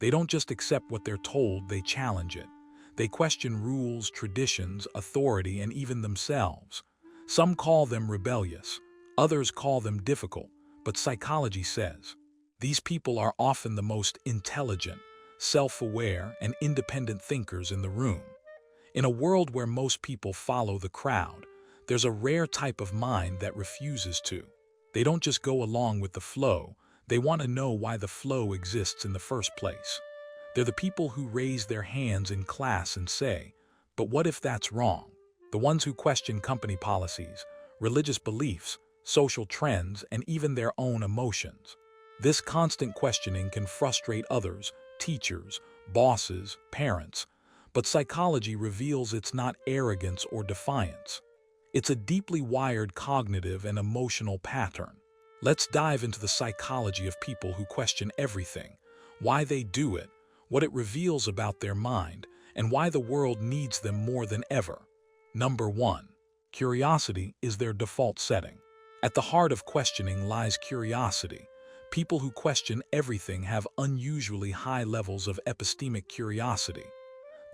They don't just accept what they're told, they challenge it. They question rules, traditions, authority, and even themselves. Some call them rebellious, others call them difficult, but psychology says these people are often the most intelligent, self-aware, and independent thinkers in the room. In a world where most people follow the crowd, there's a rare type of mind that refuses to. They don't just go along with the flow, they want to know why the flow exists in the first place. They're the people who raise their hands in class and say, "But what if that's wrong?" The ones who question company policies, religious beliefs, social trends, and even their own emotions. This constant questioning can frustrate others, teachers, bosses, parents, but psychology reveals it's not arrogance or defiance. It's a deeply wired cognitive and emotional pattern. Let's dive into the psychology of people who question everything, why they do it, what it reveals about their mind, and why the world needs them more than ever. Number 1. Curiosity is their default setting. At the heart of questioning lies curiosity. People who question everything have unusually high levels of epistemic curiosity.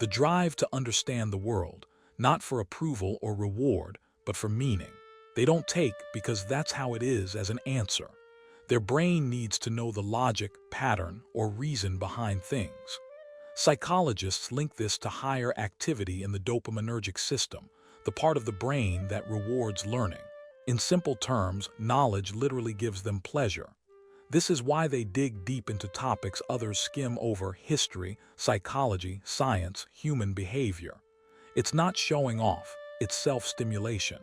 The drive to understand the world, not for approval or reward, but for meaning. They don't take because that's how it is as an answer. Their brain needs to know the logic, pattern, or reason behind things. Psychologists link this to higher activity in the dopaminergic system, the part of the brain that rewards learning. In simple terms, knowledge literally gives them pleasure. This is why they dig deep into topics others skim over: history, psychology, science, human behavior. It's not showing off, it's self-stimulation.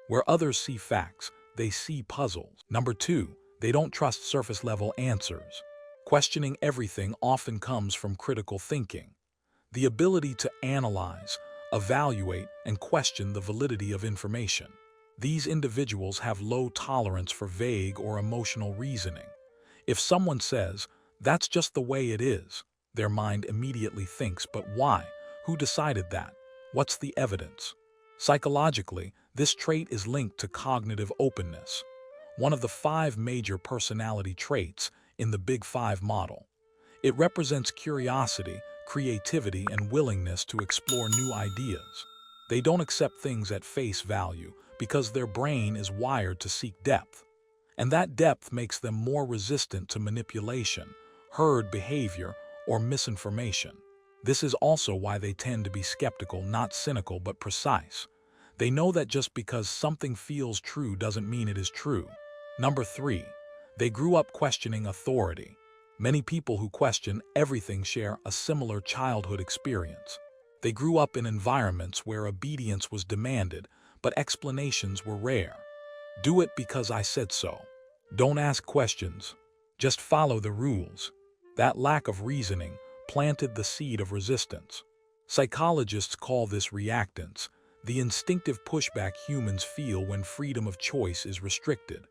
Where others see facts, they see puzzles. Number 2, they don't trust surface-level answers. Questioning everything often comes from critical thinking, the ability to analyze, evaluate, and question the validity of information. These individuals have low tolerance for vague or emotional reasoning. If someone says, "That's just the way it is," their mind immediately thinks, "But why? Who decided that? What's the evidence?" Psychologically, this trait is linked to cognitive openness, one of the 5 major personality traits in the Big Five model. It represents curiosity, creativity, and willingness to explore new ideas. They don't accept things at face value because their brain is wired to seek depth. And that depth makes them more resistant to manipulation, herd behavior, or misinformation. This is also why they tend to be skeptical, not cynical, but precise. They know that just because something feels true doesn't mean it is true. Number 3, they grew up questioning authority. Many people who question everything share a similar childhood experience. They grew up in environments where obedience was demanded, but explanations were rare. Do it because I said so. Don't ask questions. Just follow the rules. That lack of reasoning planted the seed of resistance. Psychologists call this reactance, the instinctive pushback humans feel when freedom of choice is restricted.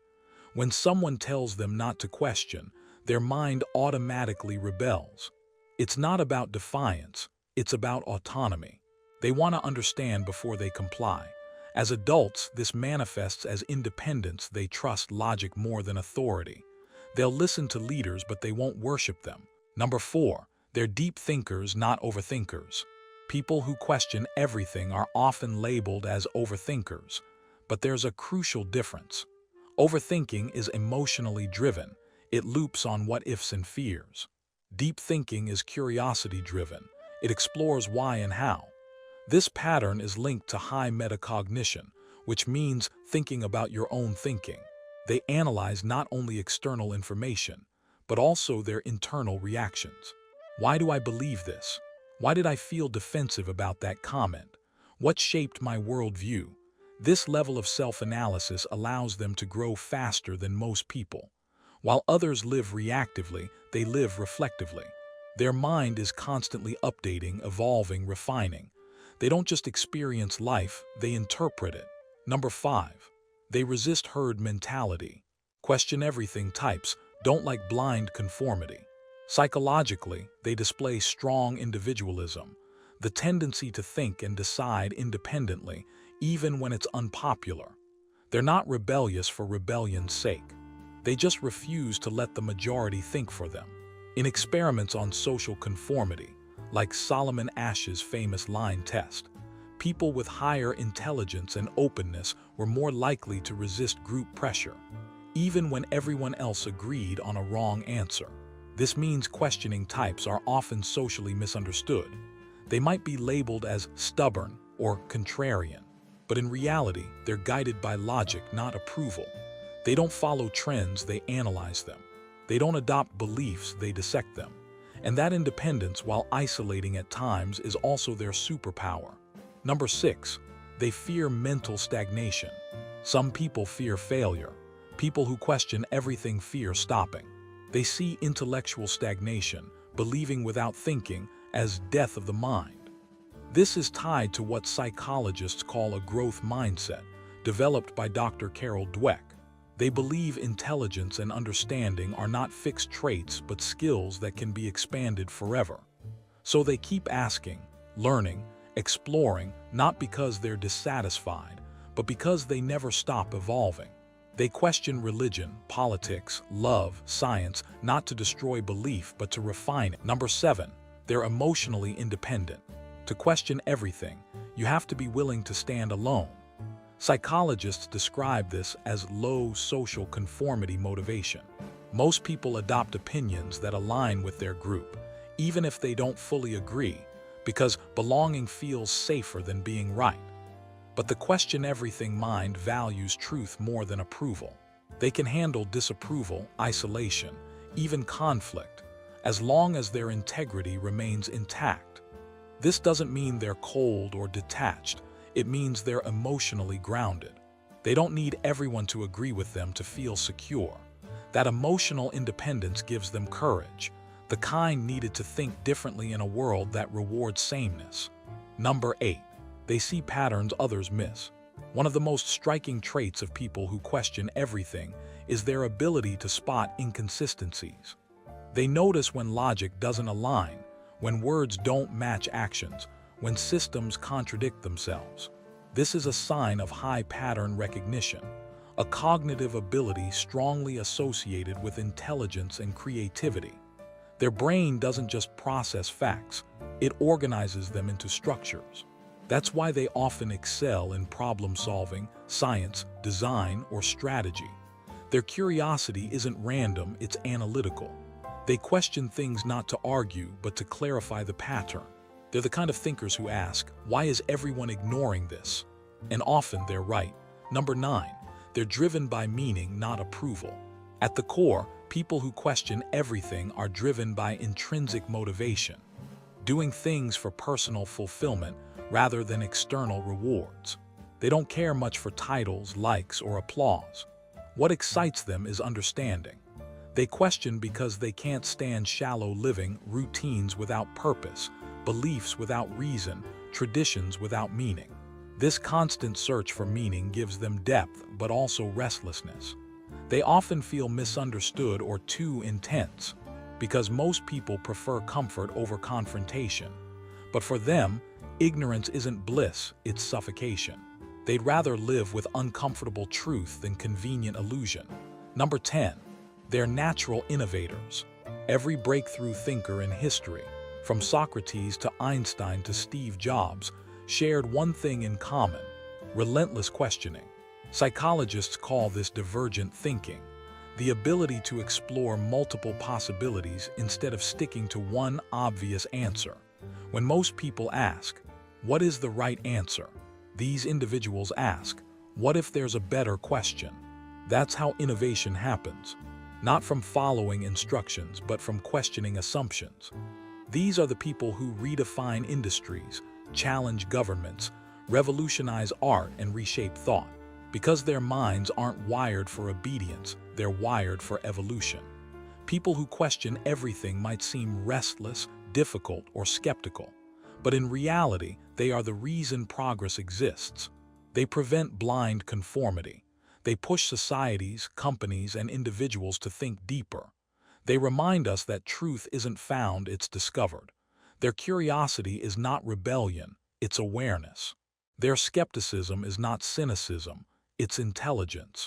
When someone tells them not to question, their mind automatically rebels. It's not about defiance, it's about autonomy. They want to understand before they comply. As adults, this manifests as independence. They trust logic more than authority. They'll listen to leaders, but they won't worship them. Number 4, they're deep thinkers, not overthinkers. People who question everything are often labeled as overthinkers, but there's a crucial difference. Overthinking is emotionally driven. It loops on what-ifs and fears. Deep thinking is curiosity-driven. It explores why and how. This pattern is linked to high metacognition, which means thinking about your own thinking. They analyze not only external information, but also their internal reactions. Why do I believe this? Why did I feel defensive about that comment? What shaped my worldview? This level of self-analysis allows them to grow faster than most people. While others live reactively, they live reflectively. Their mind is constantly updating, evolving, refining. They don't just experience life, they interpret it. Number 5, they resist herd mentality. Question everything types don't like blind conformity. Psychologically, they display strong individualism, the tendency to think and decide independently, even when it's unpopular. They're not rebellious for rebellion's sake. They just refuse to let the majority think for them. In experiments on social conformity, like Solomon Ash's famous line test, people with higher intelligence and openness were more likely to resist group pressure, even when everyone else agreed on a wrong answer. This means questioning types are often socially misunderstood. They might be labeled as stubborn or contrarian, but in reality, they're guided by logic, not approval. They don't follow trends, they analyze them. They don't adopt beliefs, they dissect them. And that independence, while isolating at times, is also their superpower. Number 6, they fear mental stagnation. Some people fear failure. People who question everything fear stopping. They see intellectual stagnation, believing without thinking, as death of the mind. This is tied to what psychologists call a growth mindset, developed by Dr. Carol Dweck. They believe intelligence and understanding are not fixed traits but skills that can be expanded forever. So they keep asking, learning, exploring, not because they're dissatisfied, but because they never stop evolving. They question religion, politics, love, science, not to destroy belief but to refine it. Number 7, they're emotionally independent. To question everything, you have to be willing to stand alone. Psychologists describe this as low social conformity motivation. Most people adopt opinions that align with their group, even if they don't fully agree, because belonging feels safer than being right. But the question-everything mind values truth more than approval. They can handle disapproval, isolation, even conflict, as long as their integrity remains intact. This doesn't mean they're cold or detached. It means they're emotionally grounded. They don't need everyone to agree with them to feel secure. That emotional independence gives them courage, the kind needed to think differently in a world that rewards sameness. Number 8. They see patterns others miss. One of the most striking traits of people who question everything is their ability to spot inconsistencies. They notice when logic doesn't align, when words don't match actions, when systems contradict themselves. This is a sign of high pattern recognition, a cognitive ability strongly associated with intelligence and creativity. Their brain doesn't just process facts, it organizes them into structures. That's why they often excel in problem-solving, science, design, or strategy. Their curiosity isn't random, it's analytical. They question things not to argue, but to clarify the pattern. They're the kind of thinkers who ask, why is everyone ignoring this? And often they're right. Number 9, they're driven by meaning, not approval. At the core, people who question everything are driven by intrinsic motivation, doing things for personal fulfillment rather than external rewards. They don't care much for titles, likes, or applause. What excites them is understanding. They question because they can't stand shallow living, routines without purpose, beliefs without reason, traditions without meaning. This constant search for meaning gives them depth but also restlessness. They often feel misunderstood or too intense, because most people prefer comfort over confrontation. But for them, ignorance isn't bliss, it's suffocation. They'd rather live with uncomfortable truth than convenient illusion. Number 10. They're natural innovators. Every breakthrough thinker in history, from Socrates to Einstein to Steve Jobs, shared one thing in common: relentless questioning. Psychologists call this divergent thinking, the ability to explore multiple possibilities instead of sticking to one obvious answer. When most people ask, what is the right answer? These individuals ask, what if there's a better question? That's how innovation happens, not from following instructions, but from questioning assumptions. These are the people who redefine industries, challenge governments, revolutionize art, and reshape thought. Because their minds aren't wired for obedience, they're wired for evolution. People who question everything might seem restless, difficult, or skeptical, but in reality, they are the reason progress exists. They prevent blind conformity. They push societies, companies, and individuals to think deeper. They remind us that truth isn't found, it's discovered. Their curiosity is not rebellion, it's awareness. Their skepticism is not cynicism, it's intelligence.